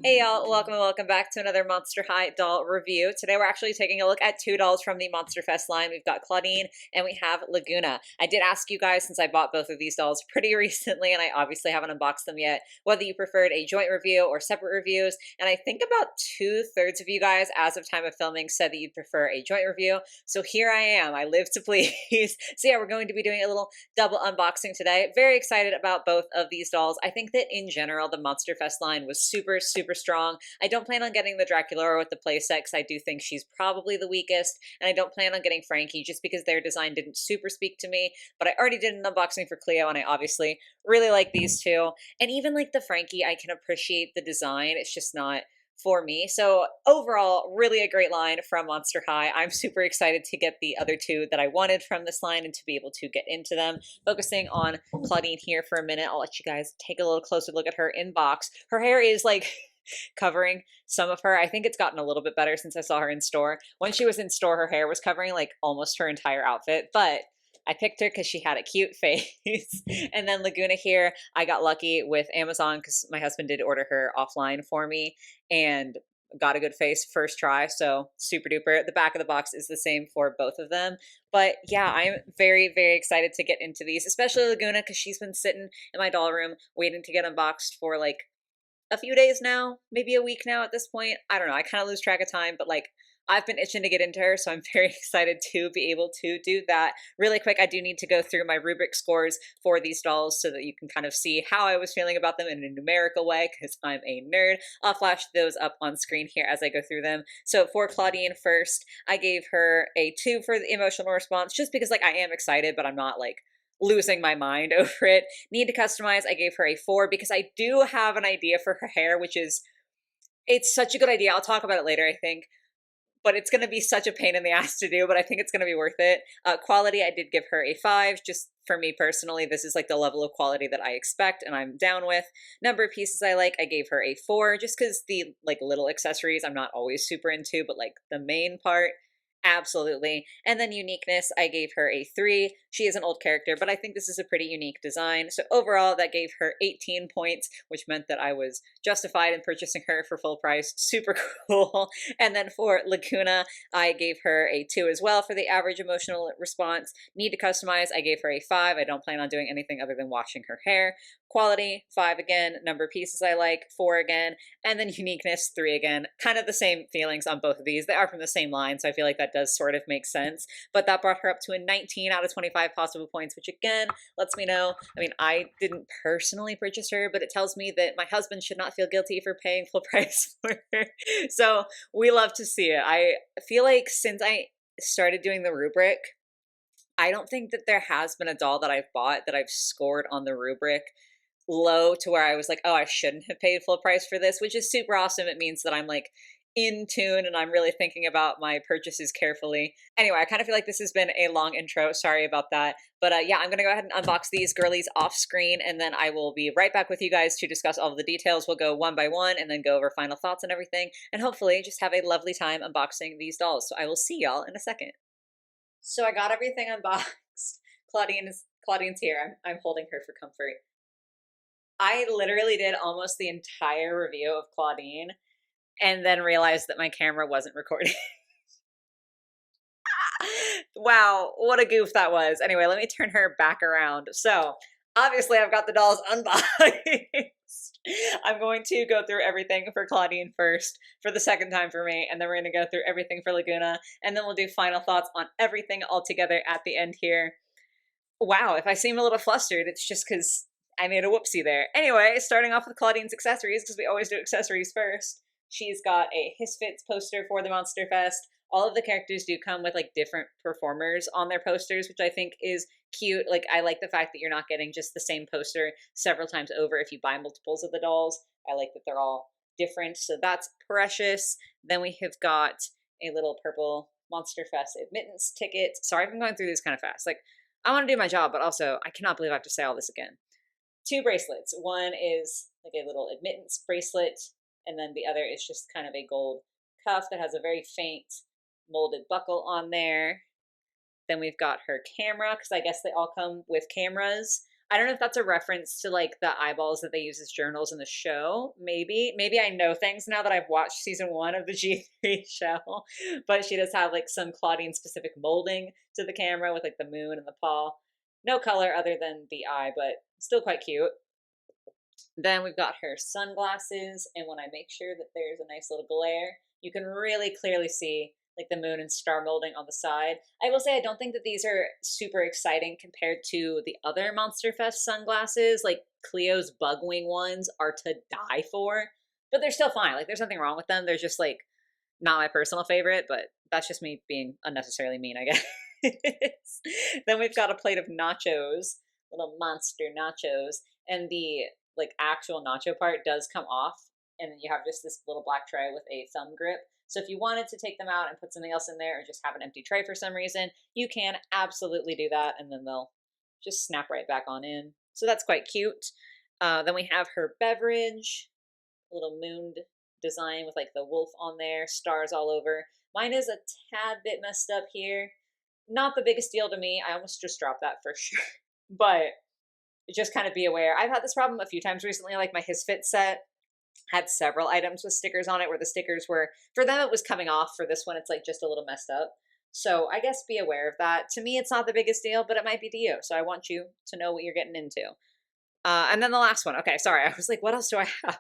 Hey y'all, welcome and welcome back to another Monster High doll review. Today we're actually taking a look at two dolls from the Monster Fest line. We've got Clawdeen and we have Lagoona. I did ask you guys, since I bought both of these dolls pretty recently and I obviously haven't unboxed them yet, whether you preferred a joint review or separate reviews. And I think about 2/3 of you guys as of time of filming said that you'd prefer a joint review. So here I am, I live to please. So yeah, we're going to be doing a little double unboxing today. Very excited about both of these dolls. I think that in general, the Monster Fest line was super strong. I don't plan on getting the Draculaura with the playset because I do think she's probably the weakest, and I don't plan on getting Frankie just because their design didn't super speak to me, but I already did an unboxing for Cleo, and I obviously really like these two. And even like the Frankie, I can appreciate the design. It's just not for me. So overall, really a great line from Monster High. I'm super excited to get the other two that I wanted from this line and to be able to get into them. Focusing on Clawdeen here for a minute, I'll let you guys take a little closer look at her in box. Her hair is like covering some of her. I think it's gotten a little bit better since I saw her in store. When she was in store, her hair was covering like almost her entire outfit, but I picked her because she had a cute face. And then Lagoona here, I got lucky with Amazon because my husband did order her offline for me and got a good face first try. So super duper. The back of the box is the same for both of them. But yeah, I'm very excited to get into these, especially Lagoona because she's been sitting in my doll room waiting to get unboxed for like a few days now, maybe a week now at this point. I don't know. I kind of lose track of time, but like I've been itching to get into her, so I'm very excited to be able to do that. Really quick, I do need to go through my rubric scores for these dolls so that you can kind of see how I was feeling about them in a numerical way, because I'm a nerd. I'll flash those up on screen here as I go through them. So for Clawdeen first, I gave her a 2 for the emotional response, just because like I am excited, but I'm not like losing my mind over it. Need to customize, I gave her a 4 because I do have an idea for her hair, which is, it's such a good idea. I'll talk about it later, I think, but it's going to be such a pain in the ass to do, but I think it's going to be worth it. Quality, I did give her a 5, just for me personally. This is like the level of quality that I expect and I'm down with. Number of pieces I like, I gave her a 4, just because the like little accessories I'm not always super into, but like the main part, absolutely. And then uniqueness, I gave her a 3. She is an old character, but I think this is a pretty unique design. So overall, that gave her 18 points, which meant that I was justified in purchasing her for full price. Super cool. And then for Lagoona, I gave her a 2 as well for the average emotional response. Need to customize, I gave her a 5. I don't plan on doing anything other than washing her hair. Quality, 5 again. Number of pieces I like, 4 again. And then uniqueness, 3 again. Kind of the same feelings on both of these. They are from the same line, so I feel like that does sort of make sense. But that brought her up to a 19 out of 25 possible points, which again lets me know, I mean, I didn't personally purchase her, but it tells me that my husband should not feel guilty for paying full price for her. So we love to see it. I feel like since I started doing the rubric, I don't think that there has been a doll that I've bought that I've scored on the rubric low to where I was like, oh, I shouldn't have paid full price for this, which is super awesome. It means that I'm like in tune and I'm really thinking about my purchases carefully. Anyway, I kind of feel like this has been a long intro. Sorry about that. But yeah, I'm going to go ahead and unbox these girlies off screen, and then I will be right back with you guys to discuss all of the details. We'll go one by one and then go over final thoughts and everything, and hopefully just have a lovely time unboxing these dolls. So I will see y'all in a second. So I got everything unboxed. Clawdeen's here. I'm holding her for comfort. I literally did almost the entire review of Clawdeen and then realized that my camera wasn't recording. Wow, what a goof that was. Anyway, let me turn her back around. So, obviously I've got the dolls unboxed. I'm going to go through everything for Clawdeen first, for the second time for me, and then we're going to go through everything for Lagoona, and then we'll do final thoughts on everything all together at the end here. Wow, if I seem a little flustered, it's just because I made a whoopsie there. Anyway, starting off with Clawdeen's accessories, because we always do accessories first. She's got a Hisfits poster for the Monster Fest. All of the characters do come with like different performers on their posters, which I think is cute. Like, I like the fact that you're not getting just the same poster several times over if you buy multiples of the dolls. I like that they're all different, so that's precious. Then we have got a little purple Monster Fest admittance ticket. Sorry if I'm going through this kind of fast. Like, I want to do my job, but also I cannot believe I have to say all this again. 2 bracelets. One is like a little admittance bracelet, and then the other is just kind of a gold cuff that has a very faint molded buckle on there. Then we've got her camera, because I guess they all come with cameras. I don't know if that's a reference to like the eyeballs that they use as journals in the show. Maybe I know things now that I've watched season 1 of the G3 show. But she does have like some Clawdeen specific molding to the camera with like the moon and the paw. No color other than the eye, but still quite cute. Then we've got her sunglasses, and when I make sure that there's a nice little glare, you can really clearly see like the moon and star molding on the side. I will say I don't think that these are super exciting compared to the other Monster Fest sunglasses. Like Cleo's bugwing ones are to die for, but they're still fine. Like there's nothing wrong with them. They're just like not my personal favorite, but that's just me being unnecessarily mean, I guess. Then we've got a plate of nachos, little monster nachos, and the like actual nacho part does come off, and then you have just this little black tray with a thumb grip. So if you wanted to take them out and put something else in there or just have an empty tray for some reason, you can absolutely do that, and then they'll just snap right back on in. So that's quite cute. Then we have her beverage, a little mooned design with like the wolf on there, stars all over. Mine is a tad bit messed up here. Not the biggest deal to me. I almost just dropped that for sure. But just kind of be aware. I've had this problem a few times recently. Like my His Fit set had several items with stickers on it where the stickers were, for them it was coming off. For this one, it's like just a little messed up. So I guess be aware of that. To me, it's not the biggest deal, but it might be to you. So I want you to know what you're getting into. And then the last one. Okay, sorry. I was like, what else do I have?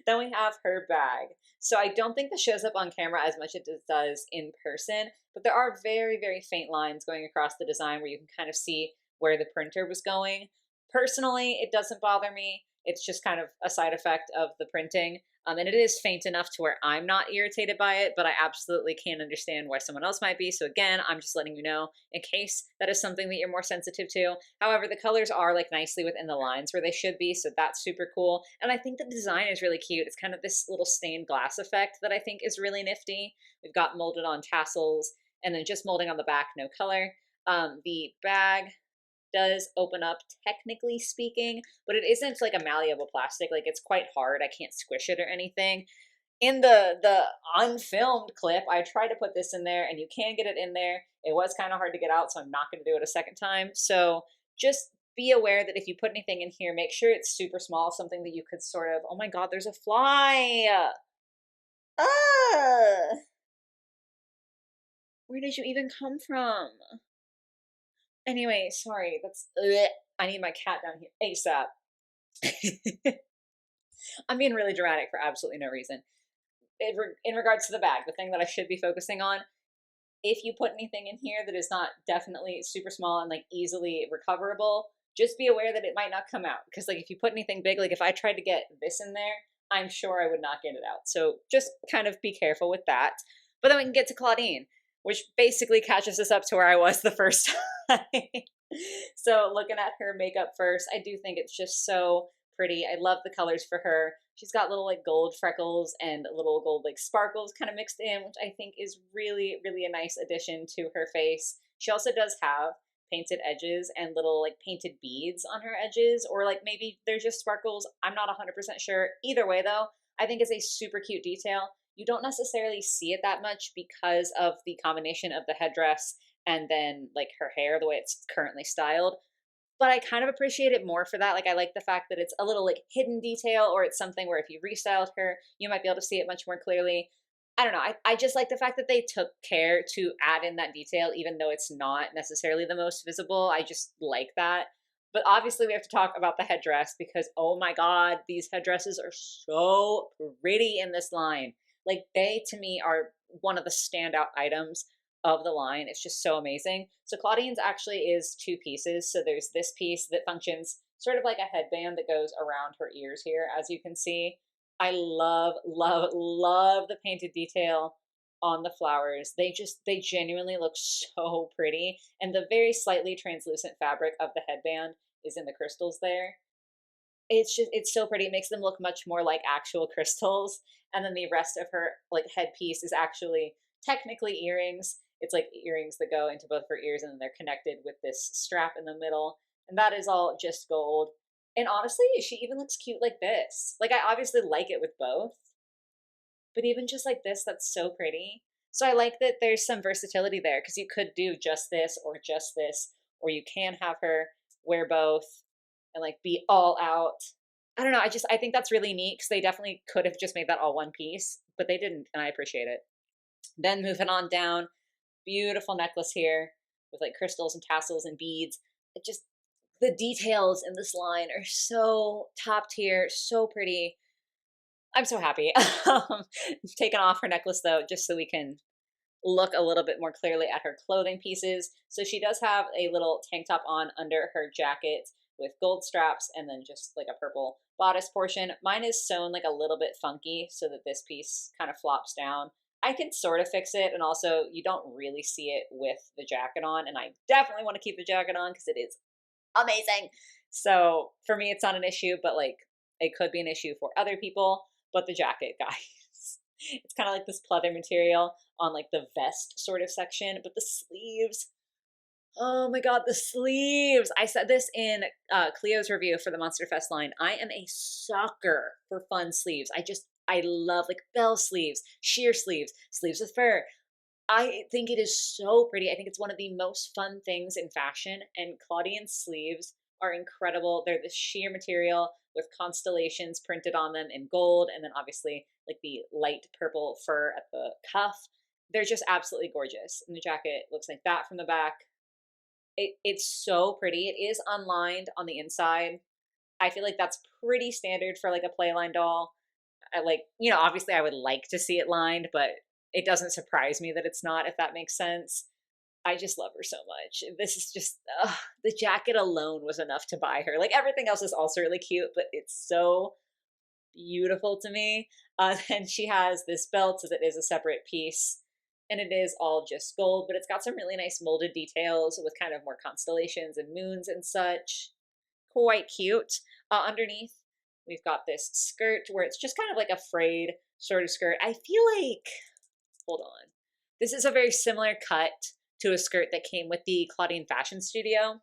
Then we have her bag. So I don't think this shows up on camera as much as it does in person, but there are very, very faint lines going across the design where you can kind of see where the printer was going. Personally, it doesn't bother me. It's just kind of a side effect of the printing. And it is faint enough to where I'm not irritated by it, but I absolutely can't understand why someone else might be. So again, I'm just letting you know in case that is something that you're more sensitive to. However, the colors are like nicely within the lines where they should be, so that's super cool. And I think the design is really cute. It's kind of this little stained glass effect that I think is really nifty. We've got molded on tassels and then just molding on the back, no color. The bag does open up, technically speaking, but it isn't like a malleable plastic. Like it's quite hard. I can't squish it or anything. In the unfilmed clip, I tried to put this in there, and you can get it in there. It was kind of hard to get out, so I'm not going to do it a second time. So just be aware that if you put anything in here, make sure it's super small, something that you could sort of, oh my god, there's a fly. Ah! Where did you even come from? Anyway, sorry, that's, I need my cat down here ASAP. I'm being really dramatic for absolutely no reason. In regards to the bag, the thing that I should be focusing on, if you put anything in here that is not definitely super small and like easily recoverable, just be aware that it might not come out. Because like if you put anything big, like if I tried to get this in there, I'm sure I would not get it out. So just kind of be careful with that. But then we can get to Clawdeen, which basically catches us up to where I was the first time. So looking at her makeup first, I do think it's just so pretty. I love the colors for her. She's got little like gold freckles and little gold like sparkles kind of mixed in, which I think is really, really a nice addition to her face. She also does have painted edges and little like painted beads on her edges, or like maybe they're just sparkles. I'm not 100% sure. Either way though, I think it's a super cute detail. You don't necessarily see it that much because of the combination of the headdress and then like her hair, the way it's currently styled. But I kind of appreciate it more for that. Like I like the fact that it's a little like hidden detail, or it's something where if you restyled her, you might be able to see it much more clearly. I don't know. I just like the fact that they took care to add in that detail, even though it's not necessarily the most visible. I just like that. But obviously we have to talk about the headdress because, oh my God, these headdresses are so pretty in this line. Like they, to me, are one of the standout items of the line. It's just so amazing. So Clawdeen's actually is two pieces. So there's this piece that functions sort of like a headband that goes around her ears here, as you can see. I love, love, love the painted detail on the flowers. They genuinely look so pretty. And the very slightly translucent fabric of the headband is in the crystals there. It's so pretty. It makes them look much more like actual crystals. And then the rest of her like headpiece is actually technically earrings. It's like earrings that go into both her ears, and then they're connected with this strap in the middle. And that is all just gold. And honestly, she even looks cute like this. Like I obviously like it with both, but even just like this, that's so pretty. So I like that there's some versatility there because you could do just this, or you can have her wear both. and like be all out. I don't know. I think that's really neat because they definitely could have just made that all one piece, but they didn't, and I appreciate it. Then moving on down, beautiful necklace here with like crystals and tassels and beads. It just, the details in this line are so top tier, so pretty. I'm so happy. Taken off her necklace though, just so we can look a little bit more clearly at her clothing pieces. So she does have a little tank top on under her jacket with gold straps and then just like a purple bodice portion. Mine is sewn like a little bit funky so that this piece kind of flops down. I can sort of fix it, and also you don't really see it with the jacket on, and I definitely want to keep the jacket on because it is amazing. So for me, it's not an issue, but like it could be an issue for other people. But the jacket, guys, it's kind of like this pleather material on like the vest sort of section, but the sleeves. Oh my god, the sleeves! I said this in Cleo's review for the Monster Fest line. I am a sucker for fun sleeves. I love like bell sleeves, sheer sleeves, sleeves with fur. I think it is so pretty. I think it's one of the most fun things in fashion, and Clawdeen's sleeves are incredible. They're the sheer material with constellations printed on them in gold, and then obviously like the light purple fur at the cuff. They're just absolutely gorgeous. And the jacket looks like that from the back. It's so pretty. It is unlined on the inside. I feel like that's pretty standard for like a playline doll. I like, obviously I would like to see it lined, but it doesn't surprise me that it's not, if that makes sense. I just love her so much. This is just, the jacket alone was enough to buy her. Like everything else is also really cute, but it's so beautiful to me. And she has this belt that is a separate piece, and it is all just gold, but it's got some really nice molded details with kind of more constellations and moons and such. Quite cute. Underneath, we've got this skirt where it's just kind of like a frayed sort of skirt. I feel like, hold on, this is a very similar cut to a skirt that came with the Clawdeen Fashion Studio.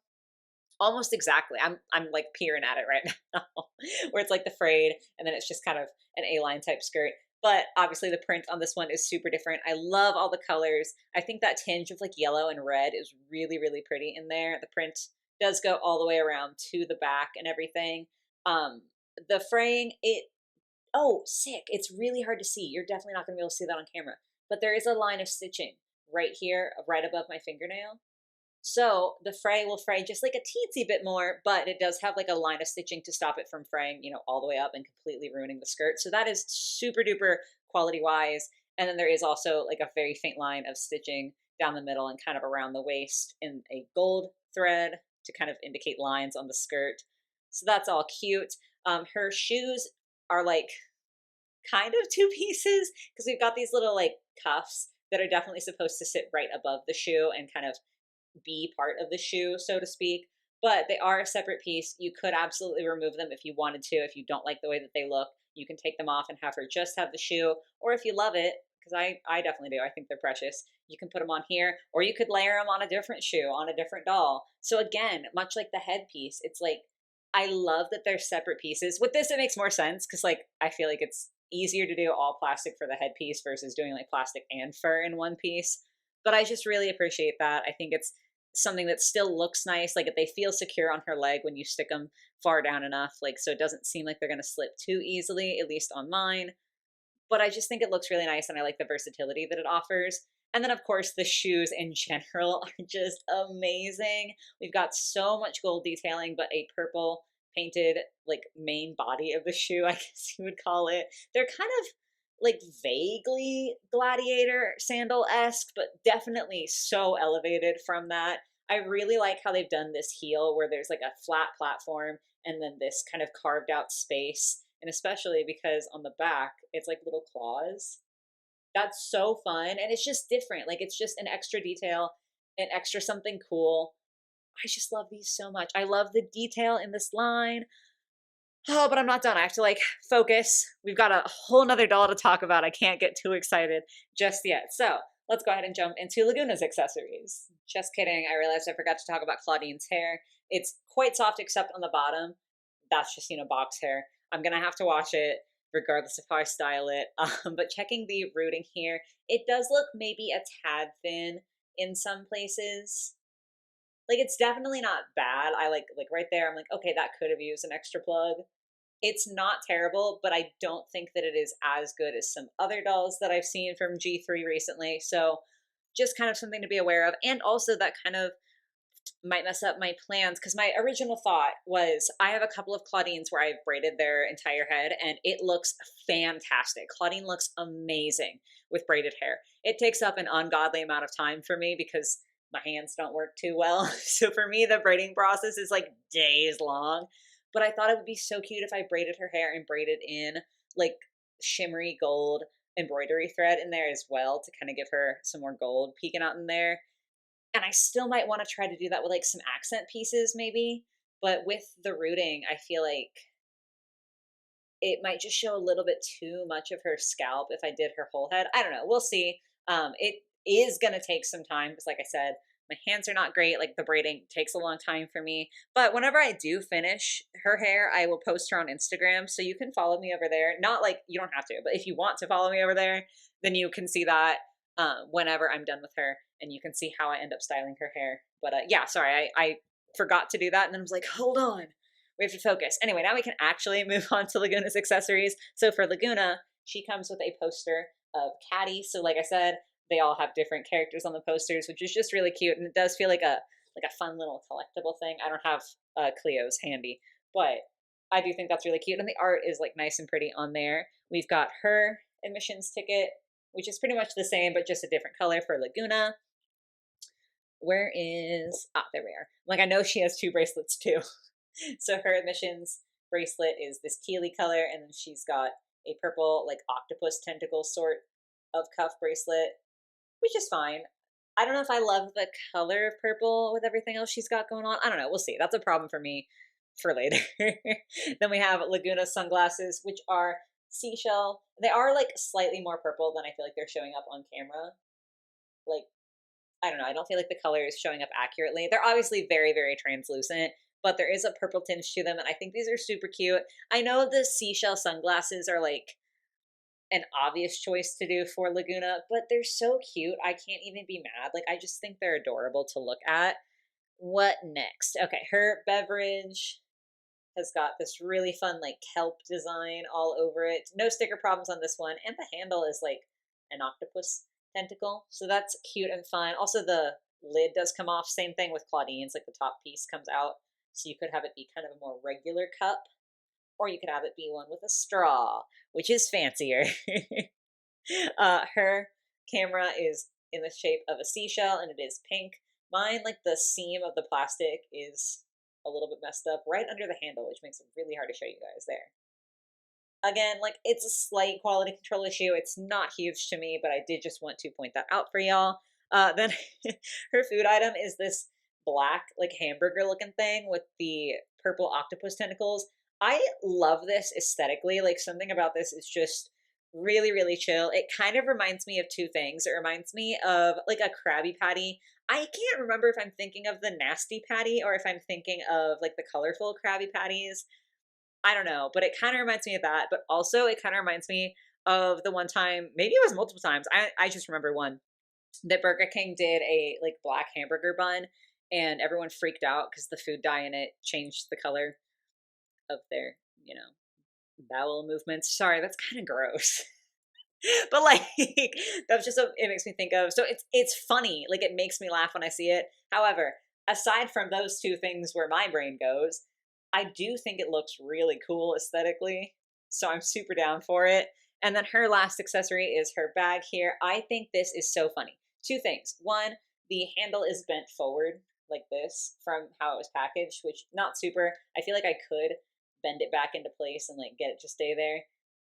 Almost exactly. I'm like peering at it right now, where it's like the frayed, and then it's just kind of an A-line type skirt. But obviously the print on this one is super different. I love all the colors. I think that tinge of like yellow and red is really, really pretty in there. The print does go all the way around to the back and everything. The fraying, oh, sick. It's really hard to see. You're definitely not going to be able to see that on camera. But there is a line of stitching right here, right above my fingernail. So the fray will fray just like a teensy bit more, but it does have like a line of stitching to stop it from fraying, all the way up and completely ruining the skirt. So that is super duper quality wise. And then there is also like a very faint line of stitching down the middle and kind of around the waist in a gold thread to kind of indicate lines on the skirt. So that's all cute. Her shoes are like kind of two pieces because we've got these little like cuffs that are definitely supposed to sit right above the shoe and kind of be part of the shoe, so to speak, but they are a separate piece. You could absolutely remove them if you wanted to. If you don't like the way that they look, you can take them off and have her just have the shoe, or if you love it, because I definitely do, I think they're precious, you can put them on here, or you could layer them on a different shoe, on a different doll. So again, much like the headpiece, it's like, I love that they're separate pieces. With this, it makes more sense because like I feel like it's easier to do all plastic for the headpiece versus doing like plastic and fur in one piece. But I just really appreciate that. I think it's something that still looks nice. Like they feel secure on her leg when you stick them far down enough, like so it doesn't seem like they're going to slip too easily, at least on mine. But I just think it looks really nice, and I like the versatility that it offers. And then of course the shoes in general are just amazing. We've got so much gold detailing, but a purple painted like main body of the shoe, I guess you would call it. They're kind of like vaguely gladiator sandal-esque, but definitely so elevated from that. I really like how they've done this heel where there's like a flat platform and then this kind of carved out space. And especially because on the back, it's like little claws. That's so fun. And it's just different. Like it's just an extra detail, an extra something cool. I just love these so much. I love the detail in this line. Oh, but I'm not done. I have to like focus. We've got a whole nother doll to talk about. I can't get too excited just yet. So let's go ahead and jump into Lagoona's accessories. Just kidding. I realized I forgot to talk about Clawdeen's hair. It's quite soft except on the bottom. That's just, box hair. I'm going to have to wash it regardless of how I style it. But checking the rooting here, it does look maybe a tad thin in some places. Like, it's definitely not bad. I like right there, I'm like, okay, that could have used an extra plug. It's not terrible, but I don't think that it is as good as some other dolls that I've seen from G3 recently. So just kind of something to be aware of. And also that kind of might mess up my plans because my original thought was I have a couple of Clawdeens where I've braided their entire head and it looks fantastic. Clawdeen looks amazing with braided hair. It takes up an ungodly amount of time for me because my hands don't work too well. So for me, the braiding process is like days long. But I thought it would be so cute if I braided her hair and braided in like shimmery gold embroidery thread in there as well to kind of give her some more gold peeking out in there. And I still might want to try to do that with like some accent pieces maybe, but with the rooting, I feel like it might just show a little bit too much of her scalp if I did her whole head. I don't know. We'll see. It is going to take some time because, like I said, my hands are not great. Like the braiding takes a long time for me. But whenever I do finish her hair, I will post her on Instagram. So you can follow me over there. Not like you don't have to, but if you want to follow me over there, then you can see that whenever I'm done with her and you can see how I end up styling her hair. But yeah, sorry, I forgot to do that. And then I was like, hold on, we have to focus. Anyway, now we can actually move on to Lagoona's accessories. So for Lagoona, she comes with a poster of Caddy. So like I said, they all have different characters on the posters, which is just really cute. And it does feel like a fun little collectible thing. I don't have Cleo's handy, but I do think that's really cute. And the art is like nice and pretty on there. We've got her admissions ticket, which is pretty much the same, but just a different color for Lagoona. Where is, there we are. Like, I know she has two bracelets too. So her admissions bracelet is this tealy color, and then she's got a purple, like octopus tentacle sort of cuff bracelet, which is fine. I don't know if I love the color of purple with everything else she's got going on. I don't know. We'll see. That's a problem for me for later. Then we have Lagoona sunglasses, which are seashell. They are like slightly more purple than I feel like they're showing up on camera. Like, I don't know. I don't feel like the color is showing up accurately. They're obviously very, very translucent, but there is a purple tinge to them, and I think these are super cute. I know the seashell sunglasses are like an obvious choice to do for Lagoona, but they're so cute. I can't even be mad. Like, I just think they're adorable to look at. What next? Okay, her beverage has got this really fun, like, kelp design all over it. No sticker problems on this one, and the handle is like an octopus tentacle, so that's cute and fun. Also, the lid does come off. Same thing with Clawdeen's, like the top piece comes out, so you could have it be kind of a more regular cup, or you could have it be one with a straw, which is fancier. Her camera is in the shape of a seashell, and it is pink. Mine, like the seam of the plastic is a little bit messed up right under the handle, which makes it really hard to show you guys there. Again, like, it's a slight quality control issue. It's not huge to me, but I did just want to point that out for y'all. Then her food item is this black, like, hamburger looking thing with the purple octopus tentacles. I love this aesthetically. Like, something about this is just really, really chill. It kind of reminds me of two things. It reminds me of like a Krabby Patty. I can't remember if I'm thinking of the Nasty Patty or if I'm thinking of like the colorful Krabby Patties. I don't know, but it kind of reminds me of that. But also, it kind of reminds me of the one time, maybe it was multiple times. I just remember one that Burger King did a like black hamburger bun, and everyone freaked out because the food dye in it changed the color of their, bowel movements. Sorry, that's kind of gross. But like that's just what it makes me think of. So it's funny. Like, it makes me laugh when I see it. However, aside from those two things where my brain goes, I do think it looks really cool aesthetically. So I'm super down for it. And then her last accessory is her bag here. I think this is so funny. Two things. One, the handle is bent forward like this from how it was packaged, which not super. I feel like I could bend it back into place and like get it to stay there,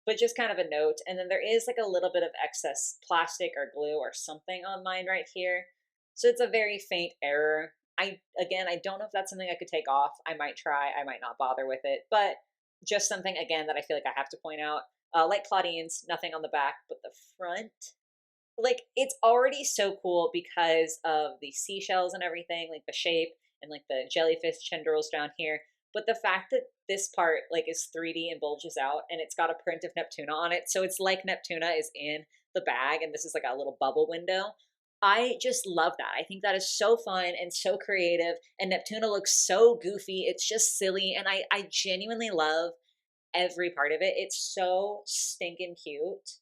but just kind of a note. And then there is like a little bit of excess plastic or glue or something on mine right here. So it's a very faint error. I don't know if that's something I could take off. I might try, I might not bother with it, but just something again that I feel like I have to point out. Like Clawdeen's, nothing on the back, but the front, like, it's already so cool because of the seashells and everything, like the shape and like the jellyfish tendrils down here. But the fact that this part like is 3D and bulges out, and it's got a print of Neptuna on it, so it's like Neptuna is in the bag, and this is like a little bubble window. I just love that. I think that is so fun and so creative. And Neptuna looks so goofy. It's just silly. And I genuinely love every part of it. It's so stinking cute.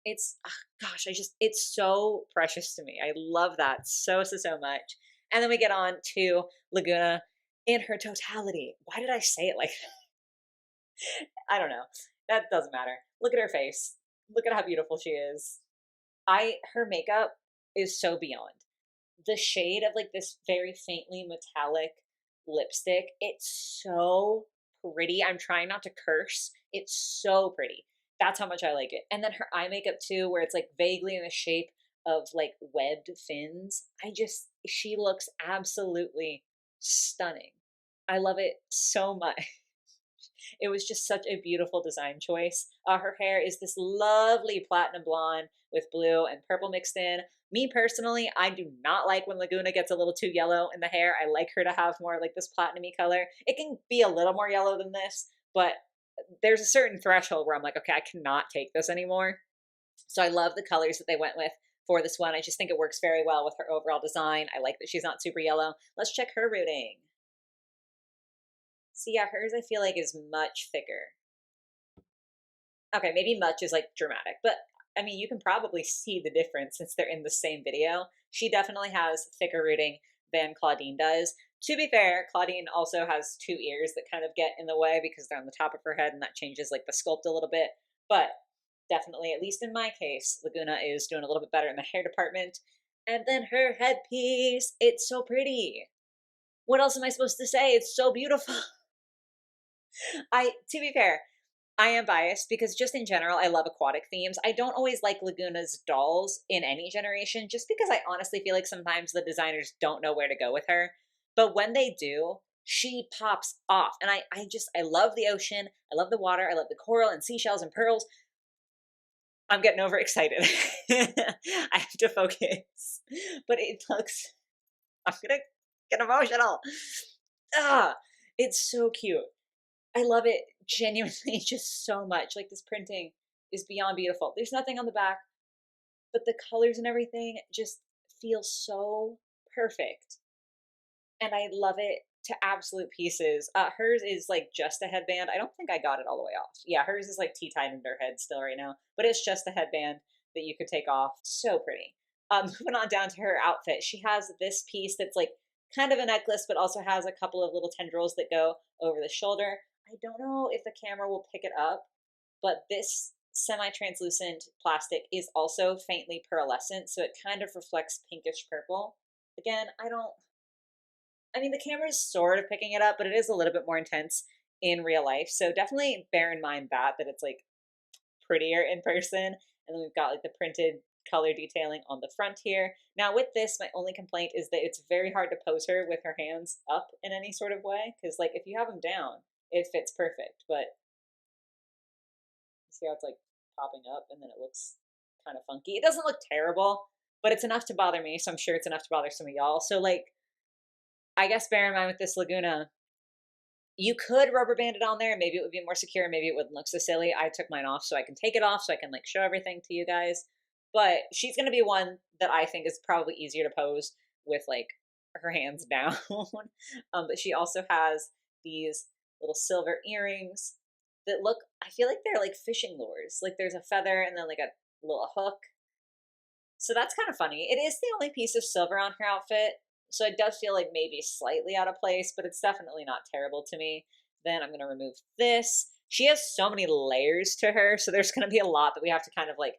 It's, gosh, it's so precious to me. I love that so much. And then we get on to Lagoona in her totality. Why did I say it like that? I don't know. That doesn't matter. Look at her face. Look at how beautiful she is. Her makeup is so beyond. The shade of like this very faintly metallic lipstick, it's so pretty. I'm trying not to curse. It's so pretty. That's how much I like it. And then her eye makeup too, where it's like vaguely in the shape of like webbed fins. She looks absolutely stunning. I love it so much. It was just such a beautiful design choice. Her hair is this lovely platinum blonde with blue and purple mixed in. Me personally, I do not like when Lagoona gets a little too yellow in the hair. I like her to have more like this platinumy color. It can be a little more yellow than this, but there's a certain threshold where I'm like, okay, I cannot take this anymore. So I love the colors that they went with for this one. I just think it works very well with her overall design. I like that she's not super yellow. Let's check her rooting. See, yeah, hers I feel like is much thicker. Okay, maybe much is like dramatic, but I mean, you can probably see the difference since they're in the same video. She definitely has thicker rooting than Clawdeen does. To be fair, Clawdeen also has two ears that kind of get in the way because they're on the top of her head and that changes like the sculpt a little bit. But definitely, at least in my case, Lagoona is doing a little bit better in the hair department. And then her headpiece, it's so pretty. What else am I supposed to say? It's so beautiful. To be fair, I am biased because just in general, I love aquatic themes. I don't always like Lagoona's dolls in any generation, just because I honestly feel like sometimes the designers don't know where to go with her. But when they do, she pops off. And I love the ocean. I love the water. I love the coral and seashells and pearls. I'm getting overexcited. I have to focus. But I'm going to get emotional. Ah, it's so cute. I love it genuinely just so much. Like this printing is beyond beautiful. There's nothing on the back, but the colors and everything just feel so perfect. And I love it to absolute pieces. Hers is like just a headband. I don't think I got it all the way off. Yeah, hers is like tea-tied into her head still right now, but it's just a headband that you could take off. So pretty. Moving on down to her outfit. She has this piece that's like kind of a necklace, but also has a couple of little tendrils that go over the shoulder. I don't know if the camera will pick it up, but this semi-translucent plastic is also faintly pearlescent, so it kind of reflects pinkish purple. Again, I mean, the camera is sort of picking it up, but it is a little bit more intense in real life. So definitely bear in mind that it's like prettier in person. And then we've got like the printed color detailing on the front here. Now with this, my only complaint is that it's very hard to pose her with her hands up in any sort of way. Because like if you have them down, it fits perfect. But see how it's like popping up and then it looks kind of funky. It doesn't look terrible, but it's enough to bother me. So I'm sure it's enough to bother some of y'all. So like, I guess bear in mind with this Lagoona, you could rubber band it on there. Maybe it would be more secure. Maybe it wouldn't look so silly. I took mine off so I can take it off so I can like show everything to you guys. But she's going to be one that I think is probably easier to pose with like her hands down. But she also has these little silver earrings that look, I feel like they're like fishing lures. Like there's a feather and then like a little hook. So that's kind of funny. It is the only piece of silver on her outfit. So it does feel like maybe slightly out of place, but it's definitely not terrible to me. Then I'm going to remove this. She has so many layers to her, so there's going to be a lot that we have to kind of like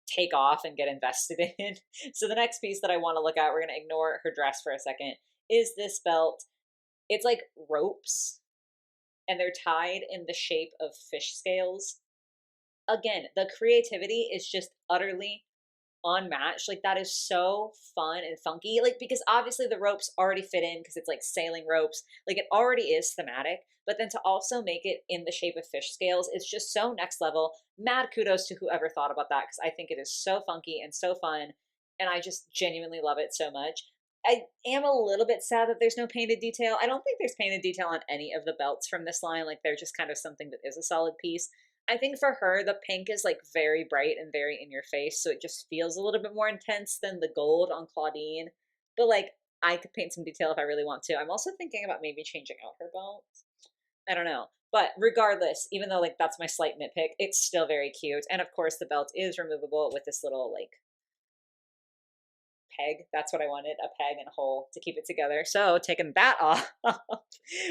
take off and get invested in. So the next piece that I want to look at, we're going to ignore her dress for a second, is this belt. It's like ropes, and they're tied in the shape of fish scales. Again, the creativity is just utterly unmatched. Like that is so fun and funky. Like because obviously the ropes already fit in because it's like sailing ropes. Like it already is thematic, but then to also make it in the shape of fish scales, it's just so next level. Mad kudos to whoever thought about that because I think it is so funky and so fun, and I just genuinely love it so much. I am a little bit sad that there's no painted detail. I don't think there's painted detail on any of the belts from this line. Like they're just kind of something that is a solid piece. I think for her, the pink is like very bright and very in your face, so it just feels a little bit more intense than the gold on Clawdeen. But like, I could paint some detail if I really want to. I'm also thinking about maybe changing out her belt. I don't know. But regardless, even though like that's my slight nitpick, it's still very cute. And of course, the belt is removable with this little like peg. That's what I wanted, a peg and a hole to keep it together. So taking that off,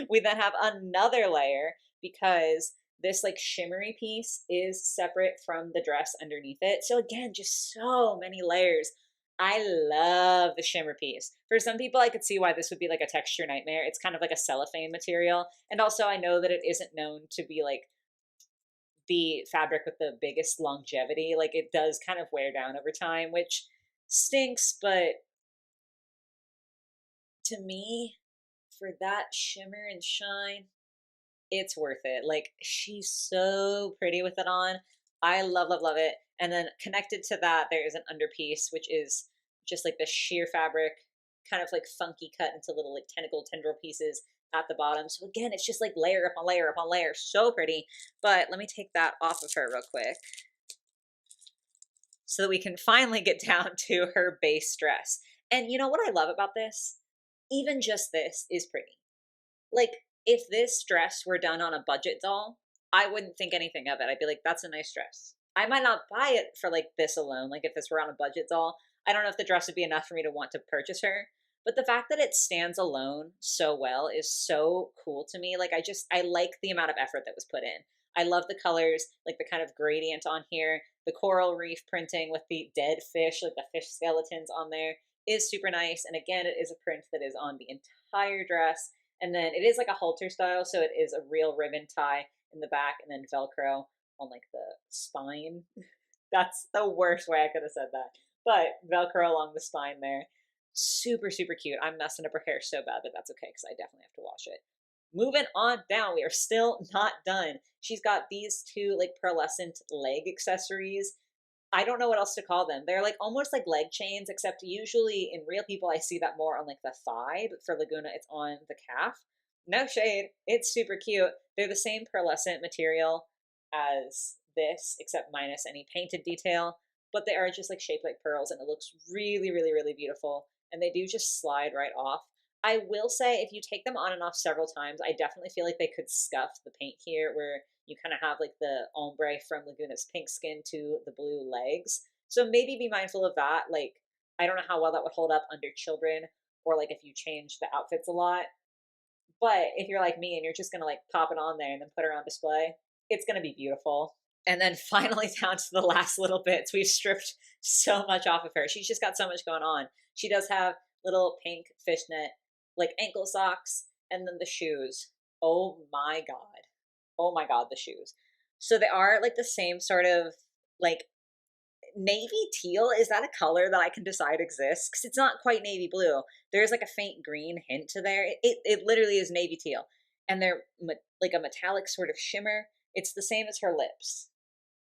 we then have another layer because this like shimmery piece is separate from the dress underneath it. So again, just so many layers. I love the shimmer piece. For some people, I could see why this would be like a texture nightmare. It's kind of like a cellophane material. And also I know that it isn't known to be like the fabric with the biggest longevity. Like it does kind of wear down over time, which stinks, but to me, for that shimmer and shine, it's worth it. Like she's so pretty with it on. I love, love, love it. And then connected to that, there is an underpiece, which is just like the sheer fabric, kind of like funky cut into little like tendril pieces at the bottom. So again, it's just like layer upon layer upon layer. So pretty. But let me take that off of her real quick so that we can finally get down to her base dress. And you know what I love about this? Even just this is pretty. Like, if this dress were done on a budget doll, I wouldn't think anything of it. I'd be like, that's a nice dress. I might not buy it for like this alone. Like if this were on a budget doll, I don't know if the dress would be enough for me to want to purchase her. But the fact that it stands alone so well is so cool to me. Like I like the amount of effort that was put in. I love the colors, like the kind of gradient on here. The coral reef printing with the dead fish, like the fish skeletons on there is super nice. And again, it is a print that is on the entire dress. And then it is like a halter style, so it is a real ribbon tie in the back and then Velcro on like the spine. That's the worst way I could have said that. But Velcro along the spine there. Super, super cute. I'm messing up her hair so bad, but that's okay because I definitely have to wash it. Moving on down, we are still not done. She's got these two like pearlescent leg accessories. I don't know what else to call them. They're like almost like leg chains, except usually in real people, I see that more on like the thigh, but for Lagoona, it's on the calf. No shade. It's super cute. They're the same pearlescent material as this, except minus any painted detail, but they are just like shaped like pearls and it looks really, really, really beautiful. And they do just slide right off. I will say if you take them on and off several times, I definitely feel like they could scuff the paint here where you kind of have like the ombre from Lagoona's pink skin to the blue legs. So maybe be mindful of that. Like, I don't know how well that would hold up under children or like if you change the outfits a lot. But if you're like me and you're just going to like pop it on there and then put her on display, it's going to be beautiful. And then finally down to the last little bits. We've stripped so much off of her. She's just got so much going on. She does have little pink fishnet, like ankle socks, and then the shoes. Oh my God. Oh my God, the shoes. So they are like the same sort of like navy teal. Is that a color that I can decide exists? Because it's not quite navy blue. There's like a faint green hint to there. It literally is navy teal. And they're like a metallic sort of shimmer. It's the same as her lips.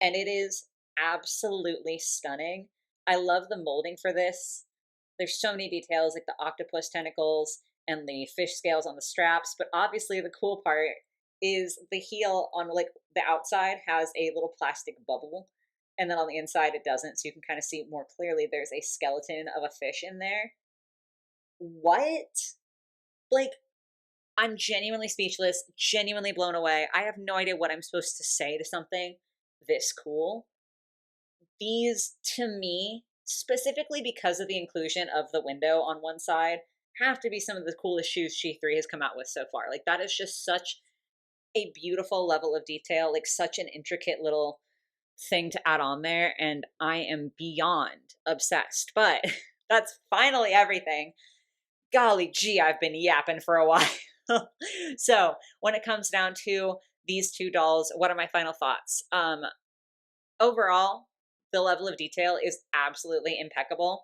And it is absolutely stunning. I love the molding for this. There's so many details like the octopus tentacles and the fish scales on the straps. But obviously the cool part is the heel on like the outside has a little plastic bubble. And then on the inside it doesn't. So you can kind of see more clearly there's a skeleton of a fish in there. What? Like, I'm genuinely speechless, genuinely blown away. I have no idea what I'm supposed to say to something this cool. These, to me, specifically because of the inclusion of the window on one side, have to be some of the coolest shoes She3 has come out with so far. Like, that is just such a beautiful level of detail, like such an intricate little thing to add on there, and I am beyond obsessed. But that's finally everything. Golly gee, I've been yapping for a while. So when it comes down to these two dolls, what are my final thoughts? Overall, the level of detail is absolutely impeccable.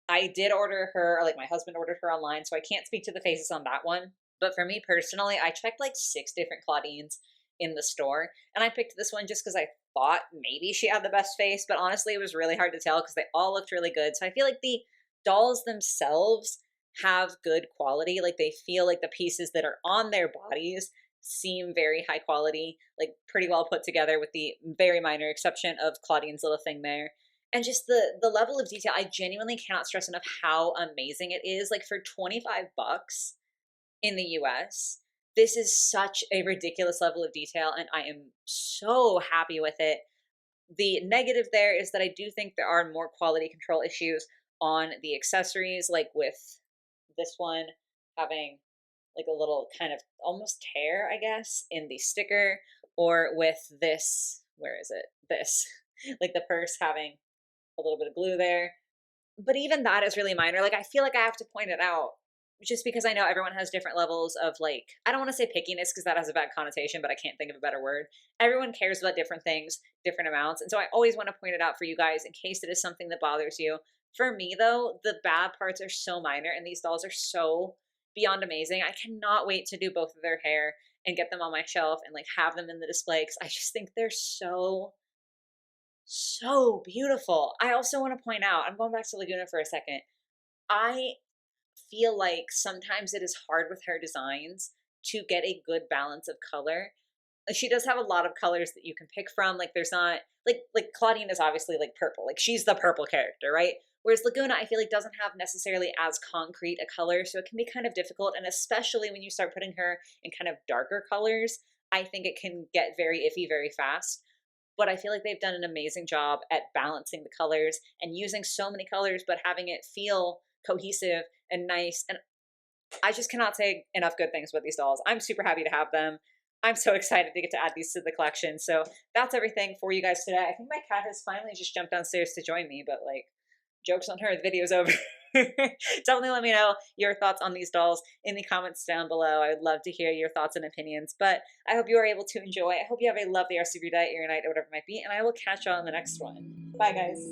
I did order her, or like my husband ordered her online, so I can't speak to the faces on that one. But for me personally, I checked like 6 different Clawdeens in the store, and I picked this one just because I thought maybe she had the best face, but honestly, it was really hard to tell because they all looked really good. So I feel like the dolls themselves have good quality. Like they feel like the pieces that are on their bodies seem very high quality, like pretty well put together with the very minor exception of Claudeen's little thing there. And just the level of detail, I genuinely cannot stress enough how amazing it is. Like for 25 bucks in the US, this is such a ridiculous level of detail and I am so happy with it. The negative there is that I do think there are more quality control issues on the accessories, like with this one having like a little kind of almost tear, I guess, in the sticker, or with this, where is it? This, like the purse having a little bit of glue there. But even that is really minor. Like I feel like I have to point it out just because I know everyone has different levels of like, I don't want to say pickiness because that has a bad connotation, but I can't think of a better word. Everyone cares about different things, different amounts. And so I always want to point it out for you guys in case it is something that bothers you. For me though, the bad parts are so minor and these dolls are so beyond amazing. I cannot wait to do both of their hair and get them on my shelf and like have them in the display because I just think they're so beautiful. I also want to point out, I'm going back to Lagoona for a second. I feel like sometimes it is hard with her designs to get a good balance of color. She does have a lot of colors that you can pick from. Like there's not like Clawdeen is obviously like purple. Like she's the purple character, right? Whereas Lagoona, I feel like doesn't have necessarily as concrete a color, so it can be kind of difficult. And especially when you start putting her in kind of darker colors, I think it can get very iffy very fast. But I feel like they've done an amazing job at balancing the colors and using so many colors, but having it feel cohesive and nice. And I just cannot say enough good things about these dolls. I'm super happy to have them. I'm so excited to get to add these to the collection. So that's everything for you guys today. I think my cat has finally just jumped downstairs to join me, but like, joke's on her, the video's over. Definitely let me know your thoughts on these dolls in the comments down below. I would love to hear your thoughts and opinions, but I hope you are able to enjoy. I hope you have a lovely rest of your day, or your night, or whatever it might be, and I will catch you on the next one. Bye, guys.